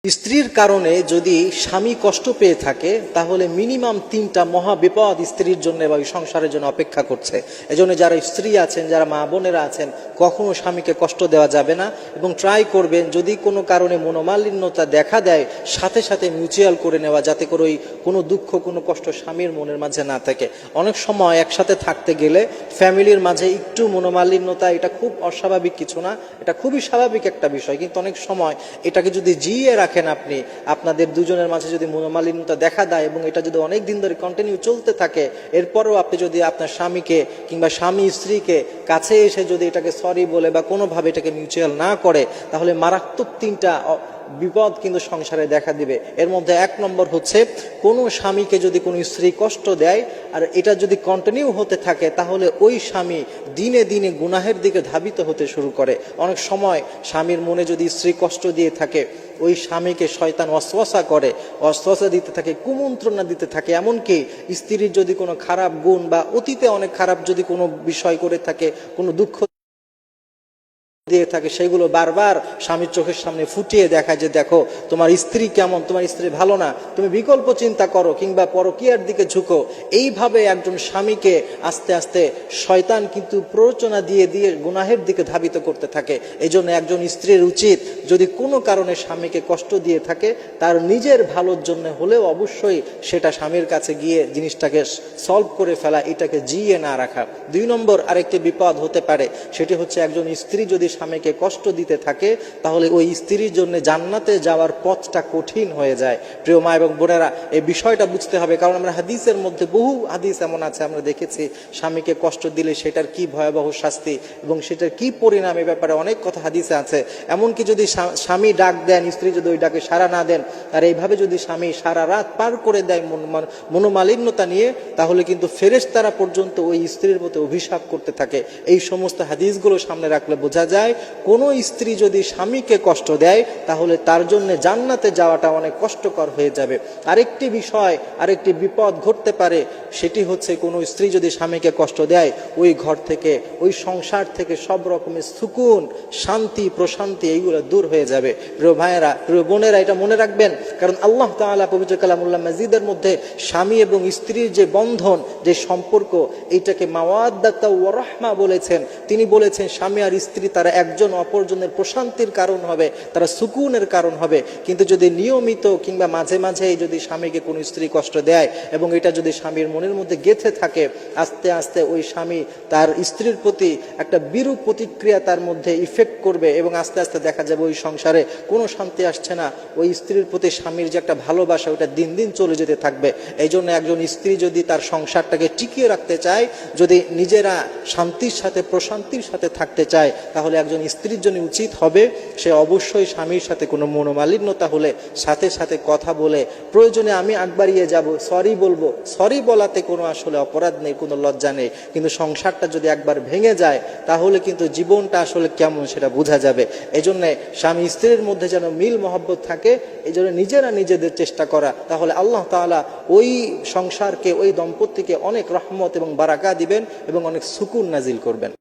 স্ত্রীর কারণে যদি স্বামী কষ্ট পেয়ে থাকে তাহলে মিনিমাম 3টা মহা বিপদ স্ত্রীর জন্য বা ওই সংসারের জন্য অপেক্ষা করছে। এজন্য যারা স্ত্রী আছেন, যারা মা বোনেরা আছেন, কখনো স্বামীকে কষ্ট দেওয়া যাবে না এবং ট্রাই করবেন যদি কোনো কারণে মনোমালিন্যতা দেখা দেয় সাথে সাথে মিউচুয়াল করে নেওয়া, যাতে করে ওই কোনো দুঃখ কোনো কষ্ট স্বামীর মনের মাঝে না থাকে। অনেক সময় একসাথে থাকতে গেলে ফ্যামিলির মাঝে একটু মনোমালিন্যতা, এটা খুব অস্বাভাবিক কিছু না, এটা খুবই স্বাভাবিক একটা বিষয়, কিন্তু অনেক সময় এটাকে যদি জিয়ে রাখেন আপনি, আপনাদের দুজনের মাঝে যদি মনোমালিন্যতা দেখা দেয় এবং এটা যদি অনেক দিন ধরে কন্টিনিউ চলতে থাকে, এরপরেও আপনি যদি আপনার স্বামীকে কিংবা স্বামী স্ত্রীকে কাছে এসে যদি এটাকে সরি বলে বা কোনোভাবে এটাকে মিউচুয়াল না করে, তাহলে মারাত্মক 3টা বিপদ কিন্তু সংসারে দেখা দিবে। এর মধ্যে 1 নম্বর হচ্ছে, কোনো স্বামীকে যদি কোনো স্ত্রী কষ্ট দেয় আর এটা যদি কন্টিনিউ হতে থাকে, তাহলে ওই স্বামী দিনে দিনে গুনাহের দিকে ধাবিত হতে শুরু করে। অনেক সময় স্বামীর মনে যদি স্ত্রী কষ্ট দিয়ে থাকে, ওই স্বামীকে শয়তান ওয়াসওয়াসা করে, ওয়াসওয়াসা দিতে থাকে, কুমন্ত্রণা দিতে থাকে। এমনকি স্ত্রীর যদি কোনো খারাপ গুণ বা অতীতে অনেক খারাপ যদি কোনো বিষয় করে থাকে, কোনো দুঃখ দিয়ে থাকে, সেগুলো বারবার স্বামীর চোখের সামনে ফুটিয়ে দেখায় যে দেখো তোমার স্ত্রী কেমন, তোমার স্ত্রী ভালো না, তুমি বিকল্প চিন্তা করো কিংবা পরকীয়ার দিকে ঝুঁকো। এইভাবে একজন স্বামীকে আস্তে আস্তে শয়তান কিন্তু প্ররোচনা দিয়ে দিয়ে গুনাহের দিকে ধাবিত করতে থাকে। এই জন্য একজন স্ত্রীর উচিত যদি কোনো কারণে স্বামীকে কষ্ট দিয়ে থাকে, তার নিজের ভালোর জন্য হলেও অবশ্যই সেটা স্বামীর কাছে গিয়ে জিনিসটাকে সলভ করে ফেলা, এটাকে জিয়ে না রাখা। 2 নম্বর আরেকটি বিপদ হতে পারে, সেটি হচ্ছে একজন স্ত্রী যদি স্বামীকে কষ্ট দিতে থাকে, তাহলে ওই স্ত্রীর জন্য জান্নাতে যাওয়ার পথটা কঠিন হয়ে যায়। প্রিয় মা এবং বোনেরা, এই বিষয়টা বুঝতে হবে, কারণ আমরা হাদিসের মধ্যে বহু হাদিস এমন আছে, আমরা দেখেছি স্বামীকে কষ্ট দিলে সেটার কি ভয়াবহ শাস্তি এবং সেটার কি পরিণাম, এ ব্যাপারে অনেক কথা হাদিসে আছে। এমনকি যদি স্বামী ডাক দেন, স্ত্রী যদি ওই ডাকে সাড়া না দেন, আর এইভাবে যদি স্বামী সারা রাত পার করে দেয় মনোমালিন্যতা নিয়ে, তাহলে কিন্তু ফেরেশতারা পর্যন্ত ওই স্ত্রীর প্রতি অভিশাপ করতে থাকে। এই সমস্ত হাদিসগুলো সামনে রাখলে বোঝা যায়, কোনো স্ত্রী যদি স্বামীকে কষ্ট দেয় তাহলে তার জন্য জান্নাতে যাওয়াটা অনেক কষ্টকর হয়ে যাবে। আরেকটি বিষয়, আরেকটি বিপদ ঘটতে পারে, সেটি হচ্ছে কোনো স্ত্রী যদি স্বামীকে কষ্ট দেয়, ওই ঘর থেকে, ওই সংসার থেকে সব রকমের সুকুন, শান্তি, প্রশান্তি এইগুলো দূর হয়ে যাবে। প্রিয় ভাইয়েরা, প্রিয় বোনেরা, এটা মনে রাখবেন, কারণ আল্লাহ তাআলা পবিত্র কালামুল্লাহ মাজিদের মধ্যে স্বামী এবং স্ত্রীর যে বন্ধন, যে সম্পর্ক, এইটাকে মাওয়াদ্দাতা ওয়া রাহমা বলেছেন। তিনি বলেছেন স্বামী আর স্ত্রী তারা একজন অপরজনের প্রশান্তির কারণ হবে, তারা সুকুনের কারণ হবে। কিন্তু যদি নিয়মিত কিংবা মাঝে মাঝে যদি স্বামীকে কোনো স্ত্রী কষ্ট দেয় এবং এটা যদি স্বামীর মনের মধ্যে গেঁথে থাকে, আস্তে আস্তে ওই স্বামী তার স্ত্রীর প্রতি একটা বিরূপ প্রতিক্রিয়া তার মধ্যে ইফেক্ট করবে এবং আস্তে আস্তে দেখা যাবে ওই সংসারে কোনো শান্তি আসছে না। ওই স্ত্রীর প্রতি স্বামীর যে একটা ভালোবাসা, ওটা দিন দিন চলে যেতে থাকবে। এই জন্য একজন স্ত্রী যদি তার সংসারটাকে টিকিয়ে রাখতে চায়, যদি নিজেরা শান্তির সাথে প্রশান্তির সাথে থাকতে চায়, তাহলে একজন স্ত্রীর জন্য উচিত হবে সে অবশ্যই স্বামীর সাথে কোনো মনোমালিন্যতা হলে সাথে সাথে কথা বলে, প্রয়োজনে আমি আগবাড়িয়ে যাব, সরি বলবো। সরি বলাতে কোনো আসলে অপরাধ নেই, কোনো লজ্জা নেই, কিন্তু সংসারটা যদি একবার ভেঙে যায় তাহলে কিন্তু জীবনটা আসলে কেমন সেটা বোঝা যাবে। এই জন্যে স্বামী স্ত্রীর মধ্যে যেন মিল মহব্বত থাকে, এই জন্য নিজেরা নিজেদের চেষ্টা করা, তাহলে আল্লাহ তাআলা ওই সংসারকে, ওই দম্পতিকে অনেক রহমত এবং বারাকা দিবেন এবং অনেক সুকুন নাজিল করবেন।